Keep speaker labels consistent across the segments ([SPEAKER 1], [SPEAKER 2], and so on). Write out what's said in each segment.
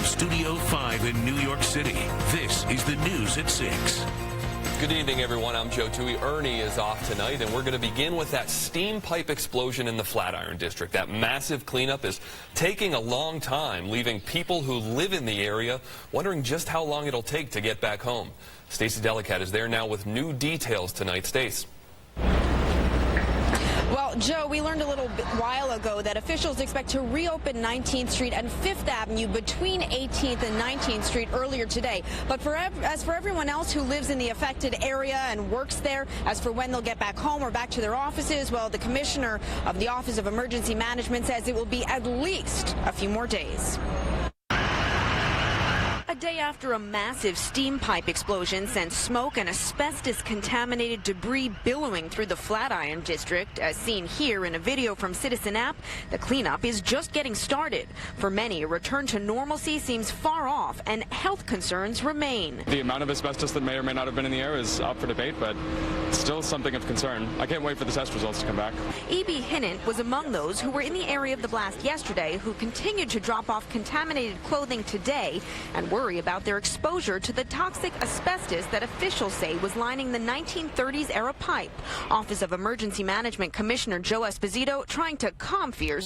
[SPEAKER 1] Studio 5 in New York City, this is the News at 6.
[SPEAKER 2] Good evening, everyone. I'm Joe Tui. Ernie is off tonight, and we're going to begin with that steam pipe explosion in the Flatiron District. That massive cleanup is taking a long time, leaving people who live in the area wondering just how long it'll take to get back home. Stacey Delicat is there now with new details tonight. Stace.
[SPEAKER 3] Well, Joe, we learned a little while ago that officials expect to reopen 19th Street and 5th Avenue between 18th and 19th Street earlier today. But as for everyone else who lives in the affected area and works there, as for when they'll get back home or back to their offices, well, the commissioner of the Office of Emergency Management says it will be at least a few more days. A day after a massive steam pipe explosion sent smoke and asbestos-contaminated debris billowing through the Flatiron District, as seen here in a video from Citizen App, the cleanup is just getting started. For many, a return to normalcy seems far off, and health concerns remain.
[SPEAKER 4] The amount of asbestos that may or may not have been in the air is up for debate, but still something of concern. I can't wait for the test results to come back. E.B.
[SPEAKER 3] Hinnant was among those who were in the area of the blast yesterday, who continued to drop off contaminated clothing today and worry about their exposure to the toxic asbestos that officials say was lining the 1930s era pipe. Office of Emergency Management Commissioner Joe Esposito trying to calm fears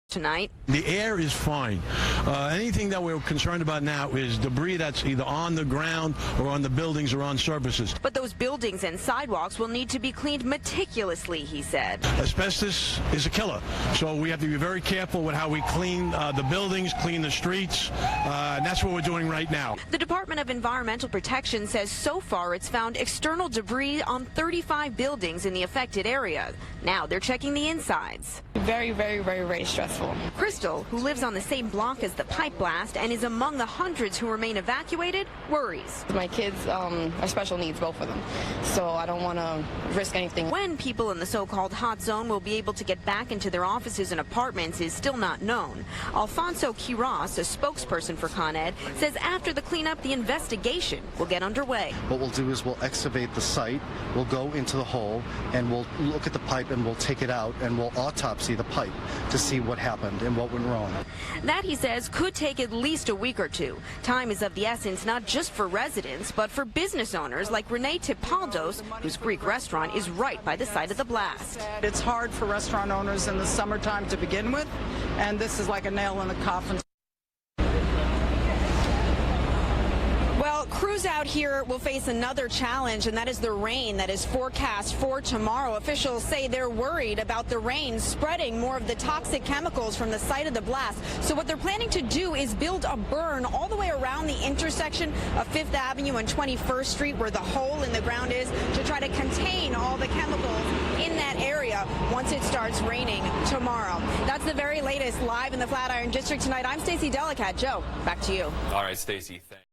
[SPEAKER 3] tonight.
[SPEAKER 5] The air is fine. Anything that we're concerned about now is debris that's either on the ground or on the buildings or on surfaces.
[SPEAKER 3] But those buildings and sidewalks will need to be cleaned meticulously, he said.
[SPEAKER 5] Asbestos is a killer, so we have to be very careful with how we clean the buildings, clean the streets, and that's what we're doing right now.
[SPEAKER 3] The Department of Environmental Protection says so far it's found external debris on 35 buildings in the affected area. Now they're checking the insides.
[SPEAKER 6] Very, very, very, very stressful.
[SPEAKER 3] Crystal, who lives on the same block as the pipe blast and is among the hundreds who remain evacuated, worries.
[SPEAKER 6] My kids are special needs, both of them, so I don't want to risk anything.
[SPEAKER 3] When people in the so-called hot zone will be able to get back into their offices and apartments is still not known. Alfonso Quiroz, a spokesperson for Con Ed, says after the cleanup, the investigation will get underway.
[SPEAKER 7] What we'll do is we'll excavate the site, we'll go into the hole, and we'll look at the pipe and we'll take it out and we'll autopsy the pipe to see what happened and what went wrong.
[SPEAKER 3] That, he says, could take at least a week or two. Time is of the essence not just for residents, but for business owners like Renee Tipaldos, whose Greek restaurant is right by the site of the blast.
[SPEAKER 8] It's hard for restaurant owners in the summertime to begin with, and this is like a nail in the coffin.
[SPEAKER 3] Well, crews out here will face another challenge, and that is the rain that is forecast for tomorrow. Officials say they're worried about the rain spreading more of the toxic chemicals from the site of the blast. So what they're planning to do is build a burn all the way around the intersection of 5th Avenue and 21st Street, where the hole in the ground is, to try to contain all the chemicals in that area once it starts raining tomorrow. That's the very latest live in the Flatiron District tonight. I'm Stacey Delicat. Joe, back to you.
[SPEAKER 2] All right, Stacey, thanks.